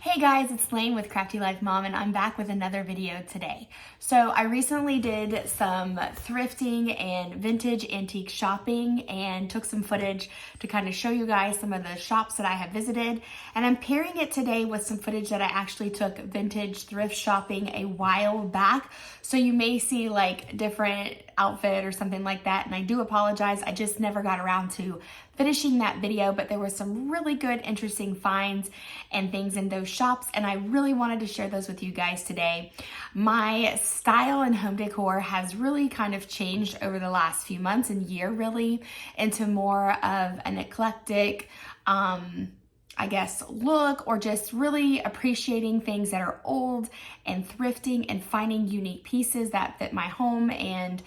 Hey guys, it's Lane with Crafty Life Mom and I'm back with another video today. So I recently did some thrifting and vintage antique shopping and took some footage to kind of show you guys some of the shops that I have visited. And I'm pairing it today with some footage that I actually took vintage thrift shopping a while back. So you may see like different outfit or something like that. And I do apologize, I just never got around to finishing that video, but there were some really good, interesting finds and things in those shops, and I really wanted to share those with you guys today. My style and home decor has really kind of changed over the last few months and year really into more of an eclectic, I guess, look, or just really appreciating things that are old and thrifting and finding unique pieces that fit my home and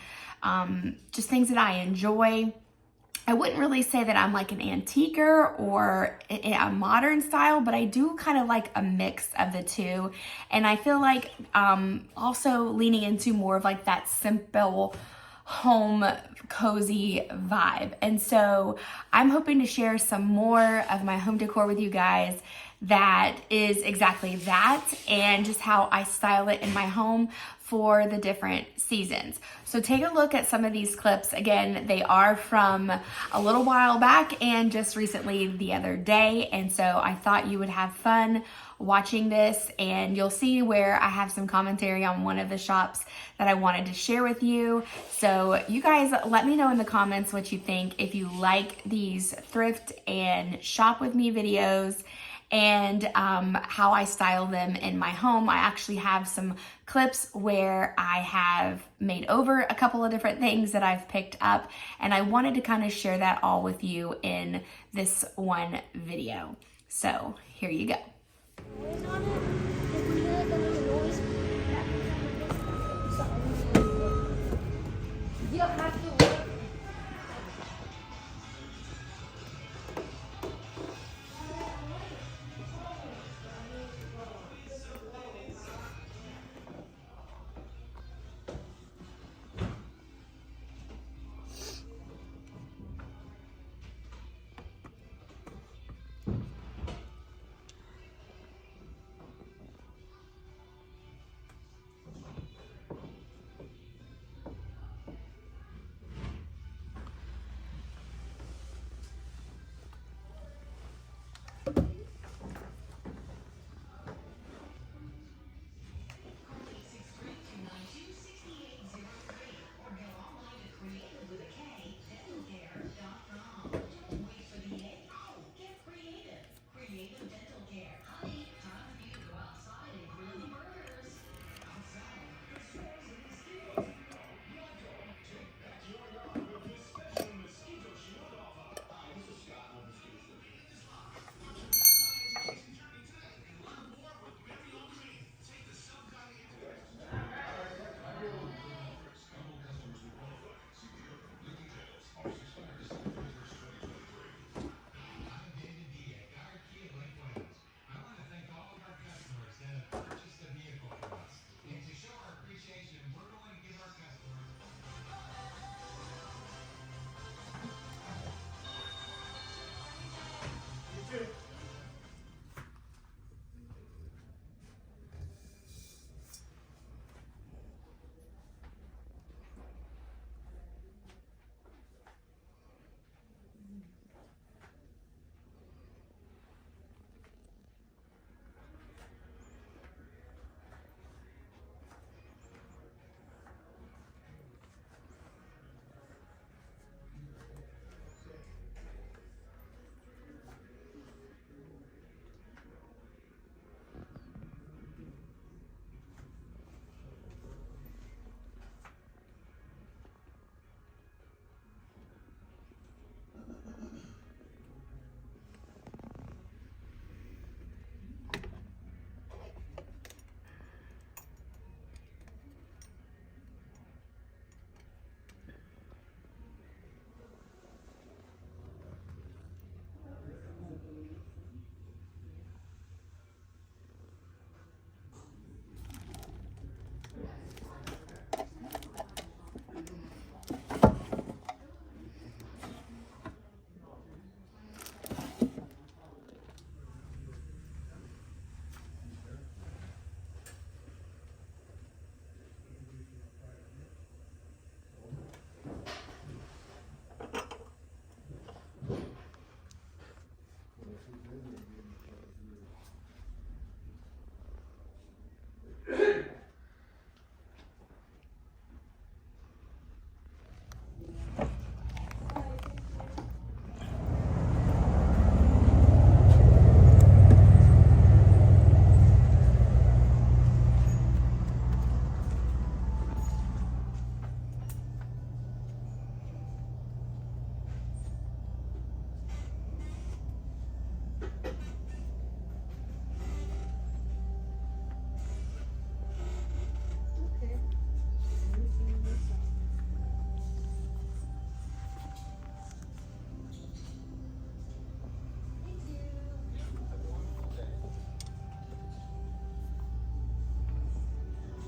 just things that I enjoy. I wouldn't really say that I'm like an antiquer or a modern style, but I do kind of like a mix of the two. And I feel like also leaning into more of like that simple home cozy vibe. And so I'm hoping to share some more of my home decor with you guys that is exactly that, and just how I style it in my home for the different seasons. So take a look at some of these clips. Again, they are from a little while back and just recently the other day. And so I thought you would have fun watching this, and you'll see where I have some commentary on one of the shops that I wanted to share with you. So you guys let me know in the comments what you think, if you like these thrift and shop with me videos and how I style them in my home. I actually have some clips where I have made over a couple of different things that I've picked up, and I wanted to kind of share that all with you in this one video. So here you go. You don't have to work.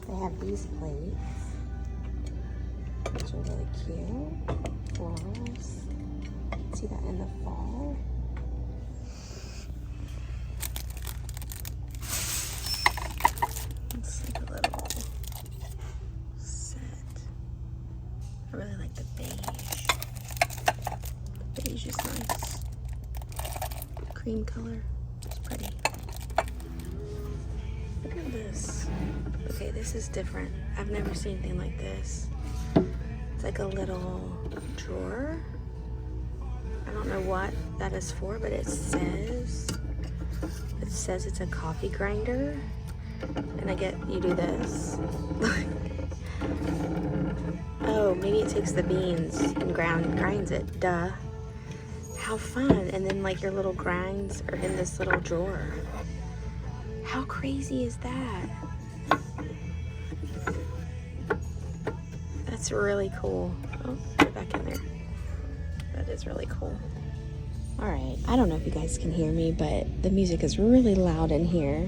They have these plates, which are really cute. Florals. See that in the fall. It's like a little set. I really like the beige. The beige is nice. Cream color. It's pretty. Look at this. Okay, this is different. I've never seen anything like this. It's like a little drawer. I don't know what that is for, but it says it's a coffee grinder. And I get you do this. Oh, maybe it takes the beans and grinds it. Duh. How fun. And then like your little grinds are in this little drawer. How crazy is that? That's really cool. Oh, get back in there. That is really cool. All right, I don't know if you guys can hear me, but the music is really loud in here.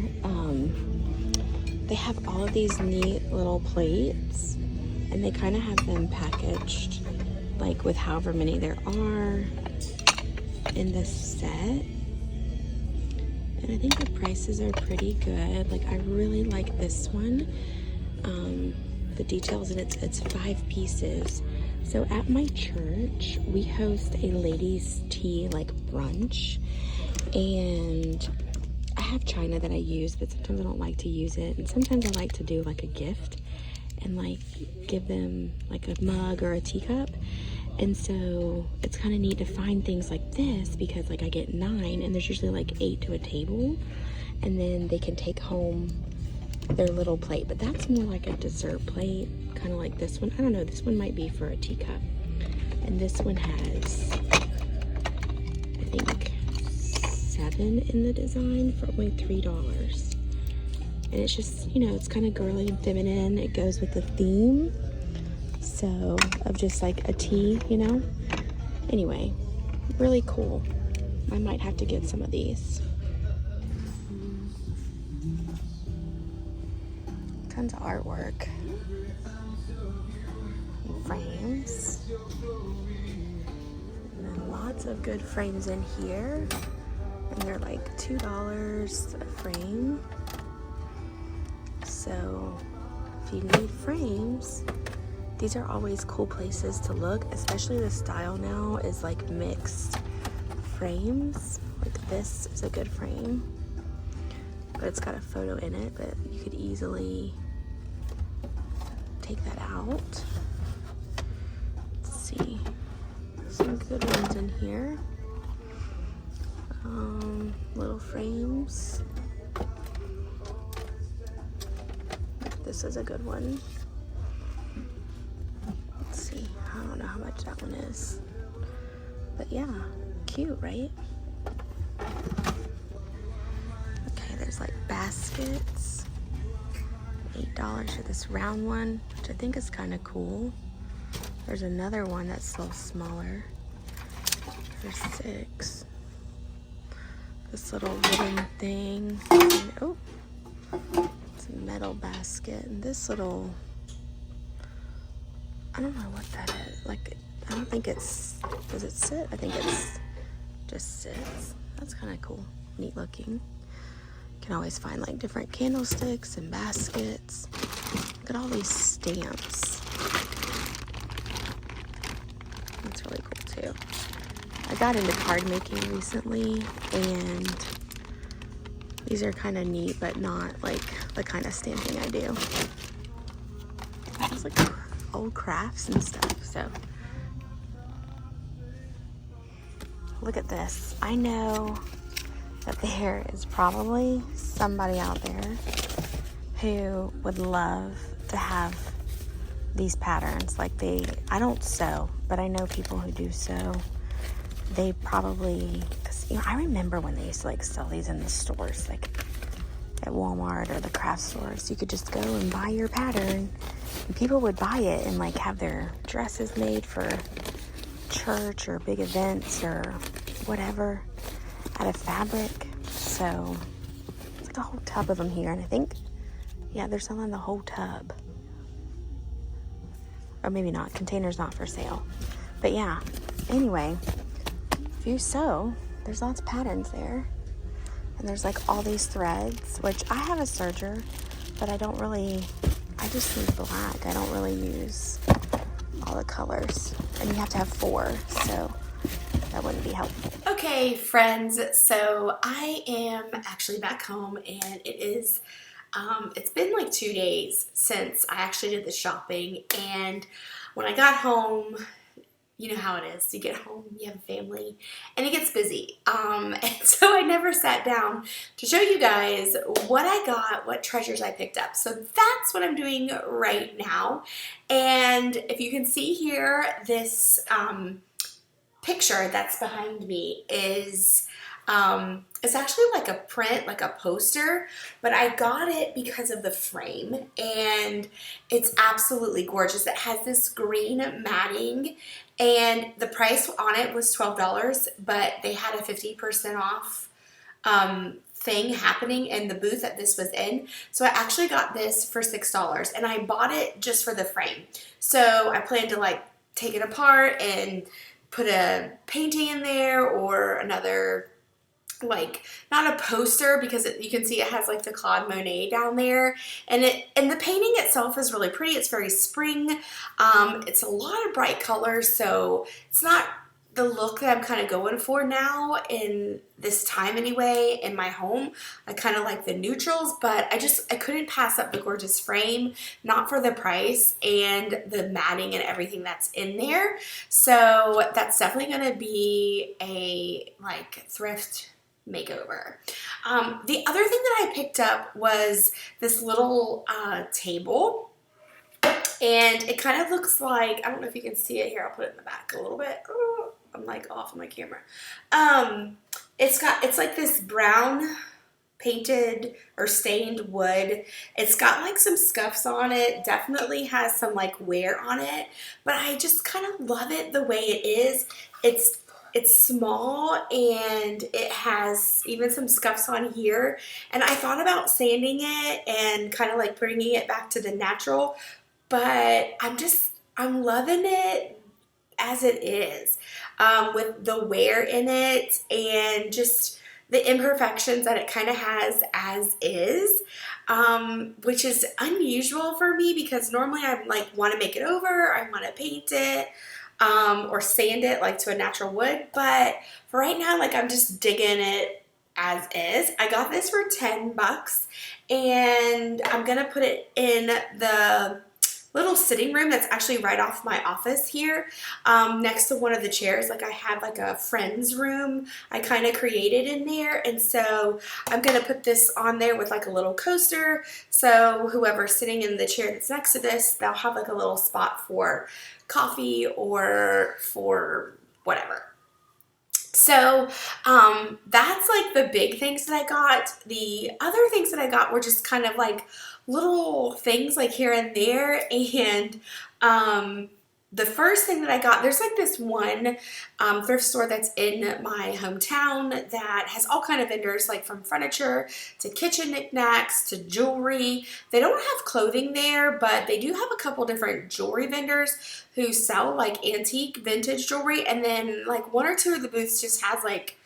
They have all of these neat little plates, and they kind of have them packaged like with however many there are in the set. And I think the prices are pretty good. Like, I really like this one. The details, and it's 5 pieces. So at my church, we host a ladies' tea like brunch, and I have china that I use, but sometimes I don't like to use it, and sometimes I like to do like a gift and like give them like a mug or a teacup. And so it's kind of neat to find things like this, because like I get 9 and there's usually like 8 to a table, and then they can take home their little plate. But that's more like a dessert plate, kind of like this one. I don't know, this one might be for a teacup. And this one has, I think, 7 in the design for only $3. And it's just, you know, it's kind of girly and feminine. It goes with the theme. So, of just like a tea, you know? Anyway, really cool. I might have to get some of these. Tons of artwork. Frames. And then lots of good frames in here. And they're like $2 a frame. So, if you need frames, these are always cool places to look, especially the style now is like mixed frames. Like this is a good frame, but it's got a photo in it, but you could easily take that out. Let's see, some good ones in here. Little frames. This is a good one. Let's see, I don't know how much that one is, but yeah, cute, right? Okay, there's like baskets, $8 for this round one, which I think is kind of cool. There's another one that's a little smaller for $6. This little wooden thing. And, oh, it's a metal basket. And this little, I don't know what that is. Like, I don't think it's, does it sit? I think it's just sits. That's kind of cool. Neat looking. You can always find like different candlesticks and baskets. Look at all these stamps. That's really cool too. I got into card making recently, and these are kind of neat, but not like the kind of stamping I do. It's like old crafts and stuff. So look at this. I know that there is probably somebody out there who would love to have these patterns. Like I don't sew, but I know people who do sew. They probably, cause you know, I remember when they used to like sell these in the stores, like at Walmart or the craft stores. You could just go and buy your pattern, and people would buy it and like have their dresses made for church or big events or whatever out of fabric. So it's like a whole tub of them here, and I think, Yeah, they're selling the whole tub. Or maybe not. Container's not for sale. But yeah, anyway, if you sew, there's lots of patterns there. And there's like all these threads, which I have a serger, but I just use black. I don't really use all the colors. And you have to have 4, so that wouldn't be helpful. Okay, friends, so I am actually back home, and it's been like 2 days since I actually did the shopping. And when I got home, you know how it is. You get home, you have a family, and it gets busy. And so I never sat down to show you guys what I got, what treasures I picked up. So that's what I'm doing right now. And if you can see here, this picture that's behind me is it's actually like a print, like a poster, but I got it because of the frame, and it's absolutely gorgeous. It has this green matting, and the price on it was $12, but they had a 50% off thing happening in the booth that this was in. So I actually got this for $6, and I bought it just for the frame. So I plan to like take it apart and put a painting in there, or another, like, not a poster, because you can see it has like the Claude Monet down there, and the painting itself is really pretty. It's very spring. It's a lot of bright colors, so it's not the look that I'm kind of going for now in this time anyway in my home. I kind of like the neutrals, but I couldn't pass up the gorgeous frame, not for the price, and the matting and everything that's in there. So that's definitely going to be a like thrift makeover. The other thing that I picked up was this little table. And it kind of looks like, I don't know if you can see it here, I'll put it in the back a little bit. Oh, I'm like off on my camera. It's like this brown painted or stained wood. It's got like some scuffs on it, definitely has some like wear on it, but I just kind of love it the way it is. It's small, and it has even some scuffs on here, and I thought about sanding it and kind of like bringing it back to the natural, but I'm loving it as it is, with the wear in it and just the imperfections that it kind of has as is, which is unusual for me, because normally I like want to make it over, I want to paint it, or sand it like to a natural wood, but for right now, like, I'm just digging it as is. I got this for $10, and I'm gonna put it in the little sitting room that's actually right off my office here, next to one of the chairs. Like, I have like a friend's room I kind of created in there, and so I'm gonna put this on there with like a little coaster, so whoever's sitting in the chair that's next to this, they'll have like a little spot for coffee or for whatever. So that's like the big things that I got. The other things that I got were just kind of like little things like here and there. And the first thing that I got, there's like this one thrift store that's in my hometown that has all kind of vendors, like from furniture to kitchen knickknacks to jewelry. They don't have clothing there, but they do have a couple different jewelry vendors who sell like antique vintage jewelry, and then like 1 or 2 of the booths just has like,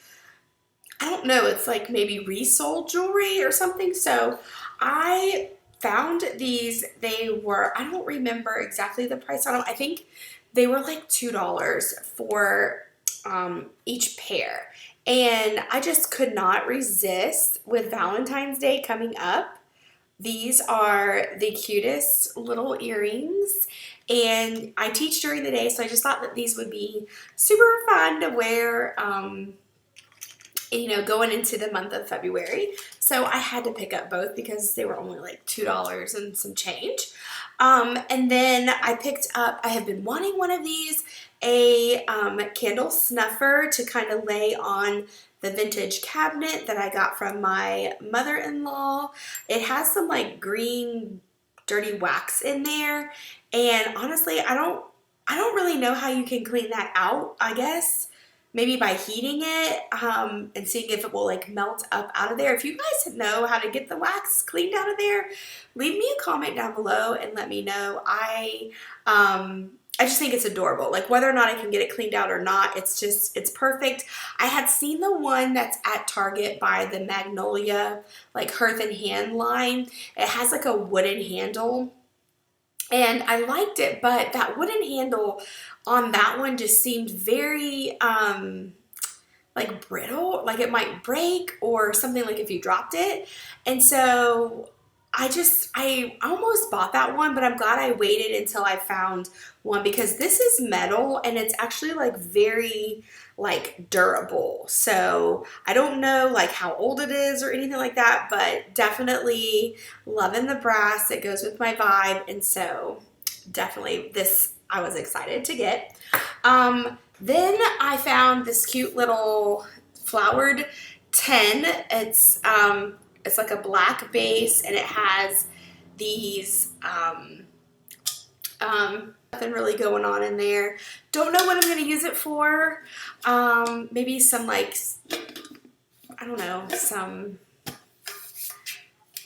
I don't know, it's like maybe resold jewelry or something. So I found these. They were, I don't remember exactly the price on them. I think they were like $2 for each pair. And I just could not resist with Valentine's Day coming up. These are the cutest little earrings, and I teach during the day, so I just thought that these would be super fun to wear, you know, going into the month of February. So I had to pick up both because they were only like $2 and some change. And then I picked up, I have been wanting one of these, a candle snuffer to kind of lay on the vintage cabinet that I got from my mother-in-law. It has some like green dirty wax in there, and honestly, I don't really know how you can clean that out. I guess maybe by heating it and seeing if it will like melt up out of there. If you guys know how to get the wax cleaned out of there, leave me a comment down below and let me know. I just think it's adorable. Like whether or not I can get it cleaned out or not, it's perfect. I had seen the one that's at Target by the Magnolia, like Hearth and Hand line. It has like a wooden handle. And I liked it, but that wooden handle on that one just seemed very like brittle, like it might break or something, like if you dropped it. And so I almost bought that one, but I'm glad I waited until I found one, because this is metal and it's actually like very like durable. So I don't know like how old it is or anything like that, but definitely loving the brass. It goes with my vibe. And so definitely this I was excited to get. Then I found this cute little flowered tin. It's like a black base and it has these nothing really going on in there. Don't know what I'm going to use it for. Maybe some like, I don't know, some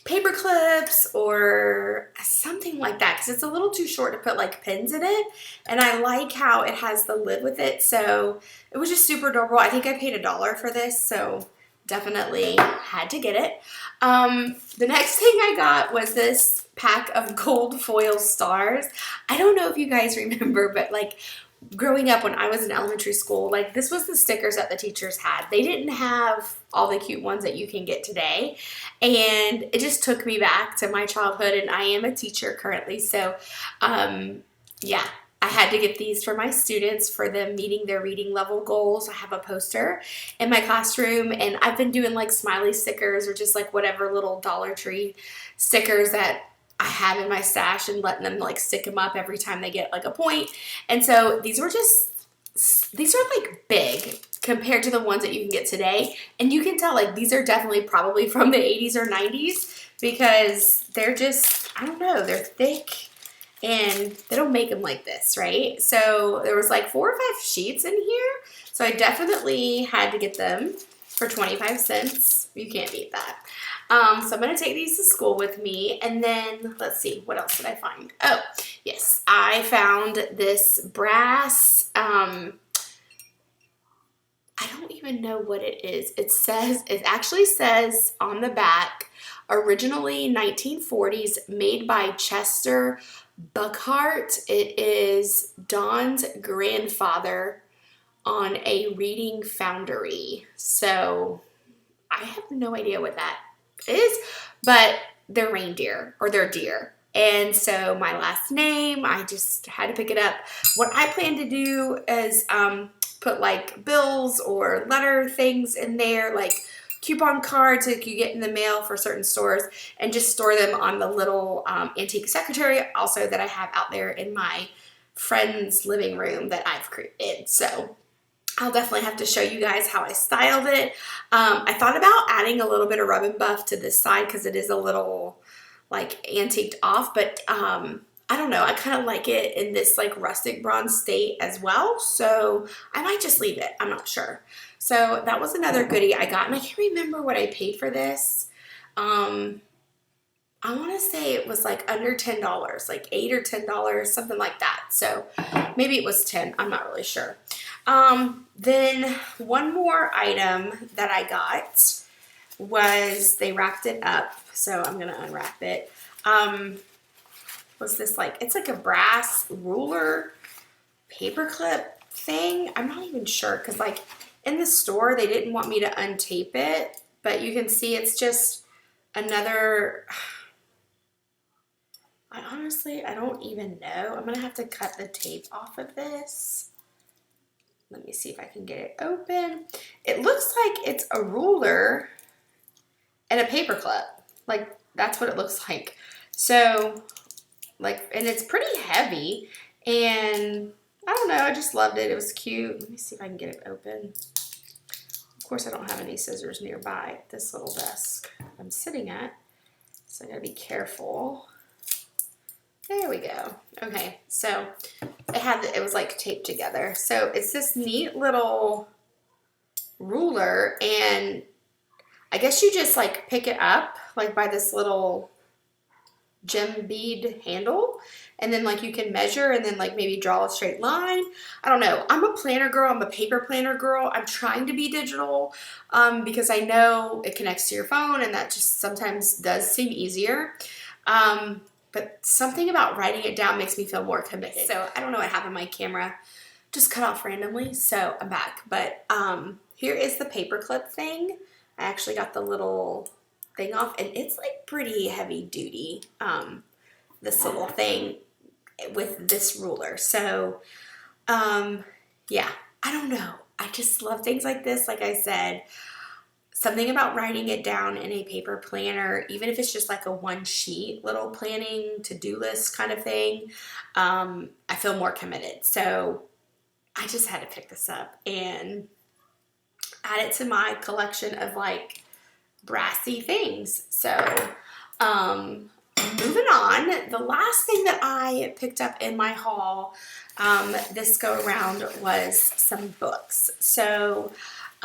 paper clips or something like that, because it's a little too short to put like pins in it, and I like how it has the lid with it. So it was just super adorable. I think I paid $1 for this, so definitely had to get it. The next thing I got was this pack of gold foil stars. I don't know if you guys remember, but like growing up when I was in elementary school, like this was the stickers that the teachers had. They didn't have all the cute ones that you can get today. And it just took me back to my childhood, and I am a teacher currently. So, yeah, I had to get these for my students for them meeting their reading level goals. I have a poster in my classroom, and I've been doing like smiley stickers or just like whatever little Dollar Tree stickers that I have in my stash, and letting them like stick them up every time they get like a point. And so these are like big compared to the ones that you can get today. And you can tell like these are definitely probably from the 80s or 90s, because they're just, I don't know, they're thick and they don't make them like this, right? So there was like 4 or 5 sheets in here. So I definitely had to get them for 25 cents. You can't beat that. So I'm going to take these to school with me. And then let's see, what else did I find? Oh, yes, I found this brass, I don't even know what it is. It actually says on the back, originally 1940s, made by Chester Buckhart. It is Don's grandfather on a reading foundry. So I have no idea what that is, but they're reindeer or they're deer. And so my last name, I just had to pick it up. What I plan to do is put like bills or letter things in there, like coupon cards that you get in the mail for certain stores, and just store them on the little antique secretary also that I have out there in my friend's living room that I've created. So I'll definitely have to show you guys how I styled it. I thought about adding a little bit of rub and buff to this side because it is a little like antiqued off, but I don't know. I kind of like it in this like rustic bronze state as well. So I might just leave it. I'm not sure. So that was another goodie I got, and I can't remember what I paid for this. I want to say it was like under $10, like $8 or $10, something like that. So maybe it was 10. I'm not really sure. Then one more item that I got was, they wrapped it up. So I'm going to unwrap it. Was this like, it's like a brass ruler paperclip thing. I'm not even sure, because like in the store, they didn't want me to untape it, but you can see it's just another, I don't even know. I'm going to have to cut the tape off of this. Let me see if I can get it open. It looks like it's a ruler and a paper clip. Like that's what it looks like. So like, and it's pretty heavy, and I don't know, I just loved it. It was cute. Let me see if I can get it open. Of course, I don't have any scissors nearby at this little desk I'm sitting at, so I gotta be careful. There we go. Okay, so it was like taped together. So it's this neat little ruler, and I guess you just like pick it up like by this little gem bead handle, and then like you can measure and then like maybe draw a straight line. I don't know. I'm a planner girl. I'm a paper planner girl. I'm trying to be digital because I know it connects to your phone, and that just sometimes does seem easier. But something about writing it down makes me feel more committed. So I don't know what happened. My camera just cut off randomly, so I'm back. But here is the paper clip thing. I actually got the little thing off, and it's like pretty heavy duty, this little thing with this ruler. So yeah, I don't know, I just love things like this. Like I said, something about writing it down in a paper planner, even if it's just like a one sheet little planning to-do list kind of thing, I feel more committed. So I just had to pick this up and add it to my collection of like brassy things. So moving on, the last thing that I picked up in my haul this go around was some books. So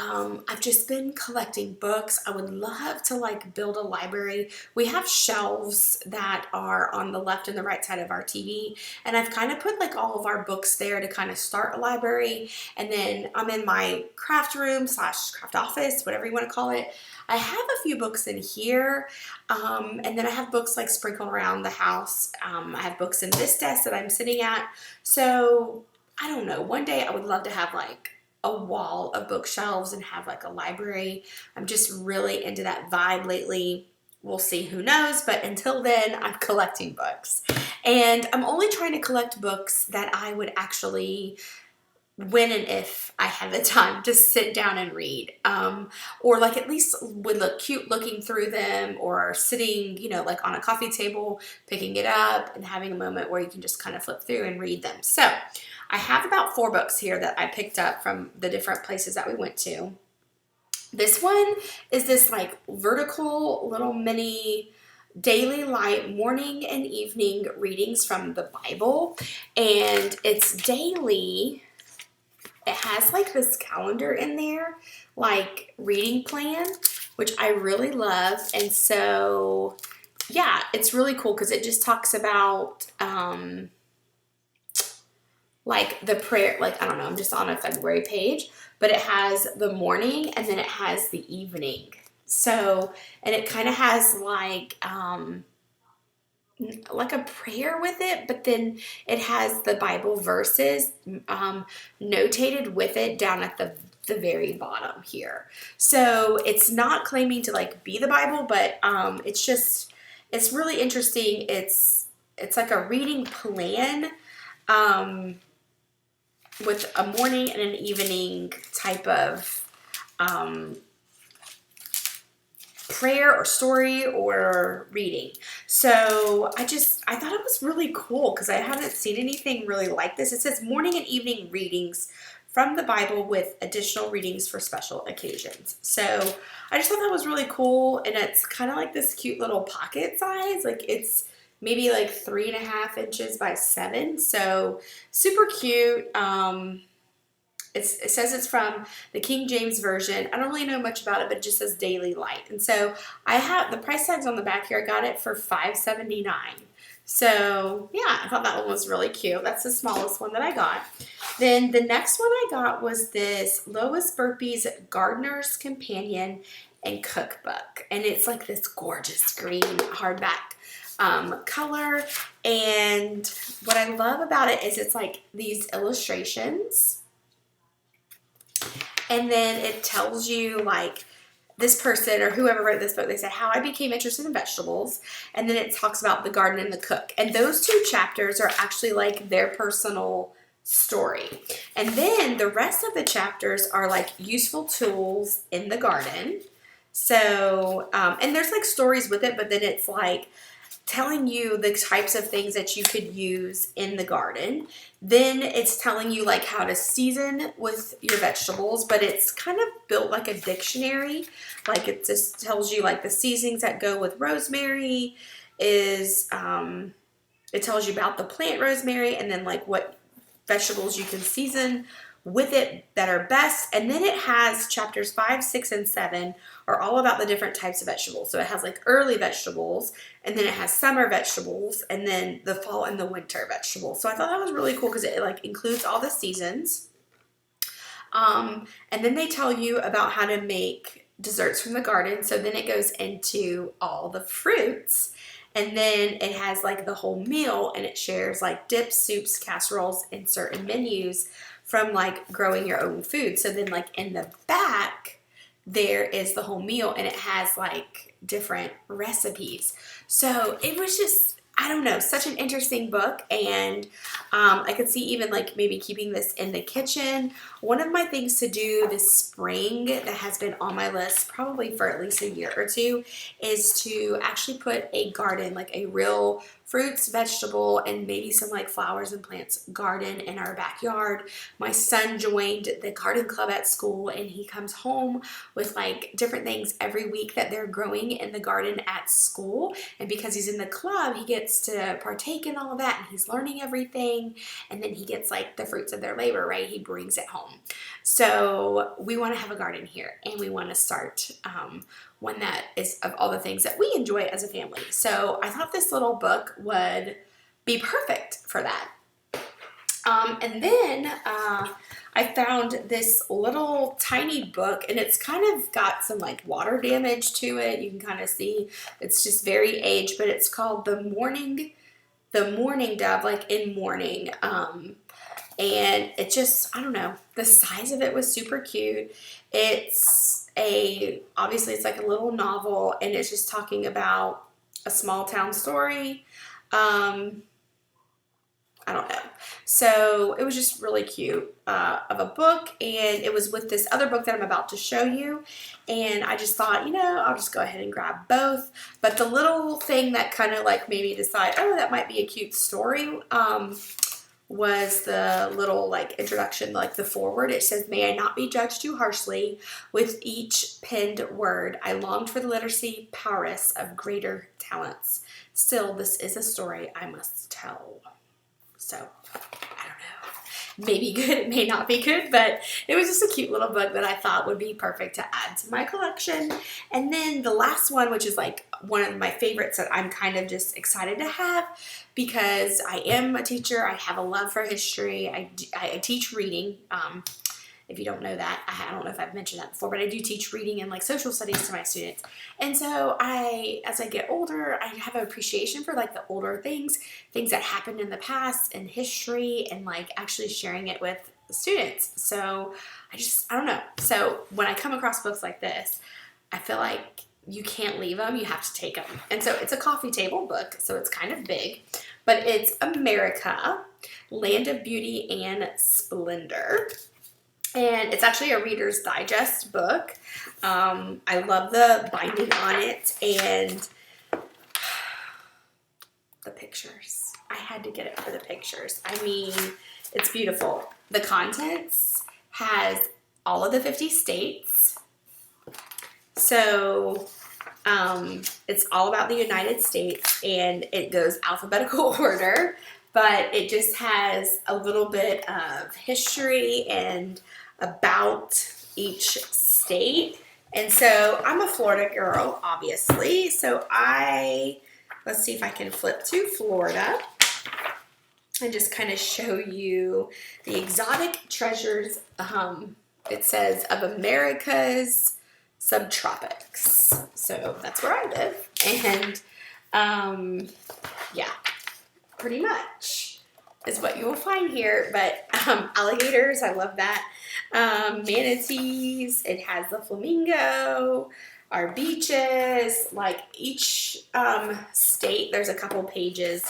I've just been collecting books. I would love to like build a library. We have shelves that are on the left and the right side of our TV, and I've kind of put like all of our books there to kind of start a library. And then I'm in my craft room / craft office, whatever you want to call it. I have a few books in here, and then I have books like sprinkled around the house. I have books in this desk that I'm sitting at. So I don't know, one day I would love to have like a wall of bookshelves and have like a library. I'm just really into that vibe lately. We'll see, who knows, but until then, I'm collecting books. And I'm only trying to collect books that I would actually, when and if I have the time to sit down and read, or like at least would look cute looking through them, or sitting, you know, like on a coffee table, picking it up and having a moment where you can just kind of flip through and read them. So I have about 4 books here that I picked up from the different places that we went to. This one is this like vertical little mini daily light morning and evening readings from the Bible, and it's daily. It has like this calendar in there, like reading plan, which I really love. And so yeah, it's really cool because it just talks about like the prayer, like I don't know, I'm just on a February page, but it has the morning and then it has the evening. So, and it kind of has like a prayer with it, but then it has the Bible verses notated with it down at the very bottom here. So it's not claiming to like be the Bible, but it's really interesting. It's like a reading plan with a morning and an evening type of prayer or story or reading. So I thought it was really cool because I haven't seen anything really like this. It says morning and evening readings from the Bible with additional readings for special occasions. So I just thought that was really cool, and it's kind of like this cute little pocket size. Like it's maybe like 3.5 inches by 7. So super cute. It says it's from the King James Version. I don't really know much about it, but it just says Daily Light. And so I have the price tags on the back here. I got it for $5.79. So yeah, I thought that one was really cute. That's the smallest one that I got. Then the next one I got was this Lois Burpee's Gardener's Companion and Cookbook. And it's like this gorgeous green hardback color. And what I love about it is it's like these illustrations. And then it tells you like this person or whoever wrote this book, they said how I became interested in vegetables. And then it talks about the garden and the cook. And those 2 chapters are actually like their personal story. And then the rest of the chapters are like useful tools in the garden. So, and there's like stories with it, but then it's like telling you the types of things that you could use in the garden. Then it's telling you like how to season with your vegetables, but it's kind of built like a dictionary. Like it just tells you like the seasonings that go with rosemary is, it tells you about the plant rosemary and then like what vegetables you can season with it that are best. And then it has chapters 5, 6, and 7 are all about the different types of vegetables. So it has like early vegetables, and then it has summer vegetables, and then the fall and the winter vegetables. So I thought that was really cool because it like includes all the seasons. And then they tell you about how to make desserts from the garden. So then it goes into all the fruits. And then it has like the whole meal, and it shares like dips, soups, casseroles, and certain menus from like growing your own food. So then like in the back, there is the whole meal, and it has like different recipes. So it was just, I don't know, such an interesting book. And I could see even like maybe keeping this in the kitchen. One of my things to do this spring that has been on my list probably for at least a year or two is to actually put a garden, like a real fruits, vegetable, and maybe some like flowers and plants garden in our backyard. My son joined the garden club at school, and he comes home with like different things every week that they're growing in the garden at school. And because he's in the club, he gets to partake in all of that, and he's learning everything. And then he gets like the fruits of their labor, right? He brings it home. So we want to have a garden here, and we want to start one that is of all the things that we enjoy as a family. So I thought this little book would be perfect for that. And then I found this little tiny book, and it's kind of got some like water damage to it. You can kind of see it's just very aged, but it's called The Morning Dove, like in mourning. And it just, I don't know, the size of it was super cute. Obviously it's like a little novel, and it's just talking about a small town story. I don't know. So it was just really cute of a book, and it was with this other book that I'm about to show you. And I just thought, I'll just go ahead and grab both. But the little thing that kind of like made me decide, oh, that might be a cute story, was the little like introduction, like the foreword. It says, "May I not be judged too harshly with each penned word. I longed for the literacy prowess of greater talents. Still, this is a story I must tell." So, I don't know. Maybe good, it may not be good, but it was just a cute little book that I thought would be perfect to add to my collection. And then the last one, which is like one of my favorites that I'm kind of just excited to have, because I am a teacher. I have a love for history. I teach reading. If you don't know that, I don't know if I've mentioned that before, but I do teach reading and like social studies to my students. And so as I get older, I have an appreciation for like the older things that happened in the past and history, and like actually sharing it with students. So I don't know. So when I come across books like this, I feel like you can't leave them. You have to take them. And so it's a coffee table book, so it's kind of big, but it's America, Land of Beauty and Splendor. And it's actually a Reader's Digest book. I love the binding on it and the pictures. I had to get it for the pictures. I mean, it's beautiful. The contents has all of the 50 states. So it's all about the United States, and it goes alphabetical order, but it just has a little bit of history and about each state. And so I'm a Florida girl, obviously. So let's see if I can flip to Florida and just kind of show you the exotic treasures. It says of America's subtropics. So that's where I live. And yeah, pretty much is what you will find here. But alligators, I love that. Manatees, it has the flamingo, our beaches, like each state, there's a couple pages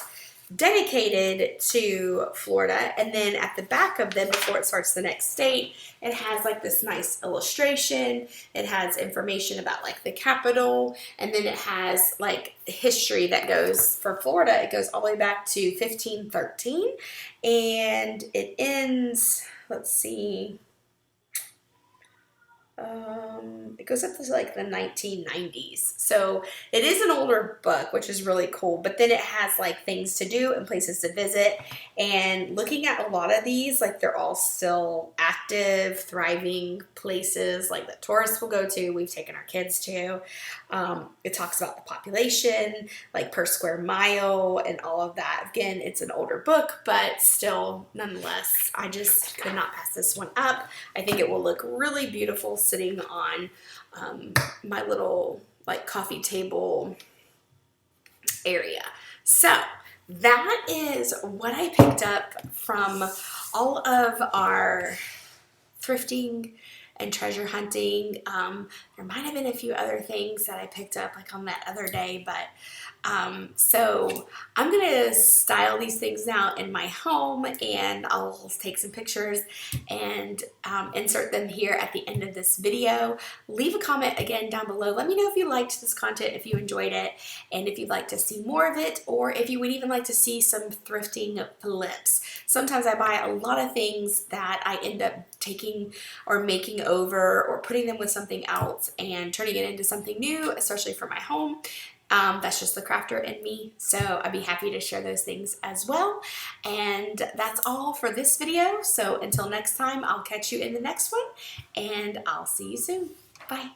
dedicated to Florida, and then at the back of them, before it starts the next state, it has like this nice illustration. It has information about like the capital, and then it has like history that goes for Florida. It goes all the way back to 1513, and it ends, let's see, it goes up to like the 1990s. So it is an older book, which is really cool, but then it has like things to do and places to visit. And looking at a lot of these, like they're all still active, thriving places like that tourists will go to. We've taken our kids to. It talks about the population, like per square mile and all of that. Again, it's an older book, but still, nonetheless, I just could not pass this one up. I think it will look really beautiful sitting on my little like coffee table area. So that is what I picked up from all of our thrifting and treasure hunting. There might have been a few other things that I picked up like on that other day, but so I'm gonna style these things now in my home, and I'll take some pictures and insert them here at the end of this video. Leave a comment again down below. Let me know if you liked this content, if you enjoyed it, and if you'd like to see more of it, or if you would even like to see some thrifting flips. Sometimes I buy a lot of things that I end up taking or making over or putting them with something else and turning it into something new, especially for my home. That's just the crafter in me, so I'd be happy to share those things as well. And that's all for this video. So until next time, I'll catch you in the next one, and I'll see you soon. Bye.